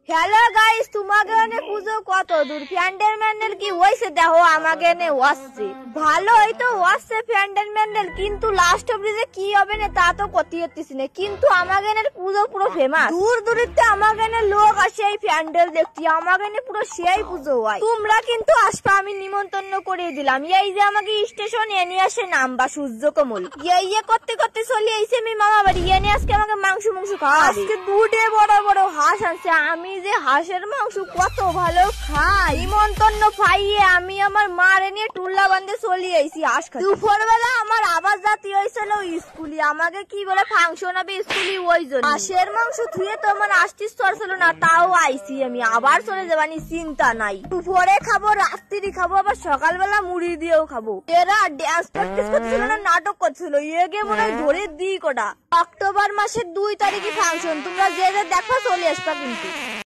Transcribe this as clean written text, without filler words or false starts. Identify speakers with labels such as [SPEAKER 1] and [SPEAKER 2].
[SPEAKER 1] Hello guys, তোমাকে এনে পুজো কত দূর? প্যান্ডেল ম্যান্ডেল কি হয়েছে? দেখো আমাকে এনে ওয়াসছে, ভালো হয়তো ওয়াসছে প্যান্ডেল ম্যান্ডেল, কিন্তু লাস্ট অব্দি যে কি হবে না তা তো করতে পারতেছি না। কিন্তু আমাকে এনে পুজো পুরো ফেমাস, দূর দূরিতে আমাকে এনে লোক আসে এই প্যান্ডেল দেখতে, আমাকে এনে পুরো সেই পুজো হয়। তোমরা কিন্তু আসবে, আমি নিমন্ত্রণ করে দিলাম। এই যে আমাকে স্টেশন এনে আসে নামবা সূর্যকমল, ইয়ে করতে করতে চলে আইছে আমি মামা বাড়ি। এনে আজকে আমাকে মাংস খাওয়া, আজকে দুটে বড় বড় হাঁস আনছে। আমি যে হাঁসের মাংস কত ভালো খাই, নিমন্ত্রণ পাইয়ে আমি আমার মারে নিয়ে টুল্লা বান্ধে চলে আইছি হাঁস খাই। দুপুর বেলা আমার আবার জাতি হয়েছিল স্কুলে, আমাকে কি বলে ফাংশন হবে স্কুলে, ওই জন্য হাঁসের মাংস থুয়ে তো আমার আসতে চলছিল না, তাও আইছি আমি। আবার চলে যাবানি, চিন্তা নাই। দুপুরে খাবো, রাত্রি খাবো, আবার সকালবেলা মুড়ি দিয়েও খাবো। এরা ড্যান্স প্র্যাকটিস করছিল না, নাটক করছিল, এগে মনে হয় ধরে দিই কোটা। অক্টোবর মাসের 2 তারিখে ফাংশন, তোমরা যে দেখো চলে আসবা কিন্তু।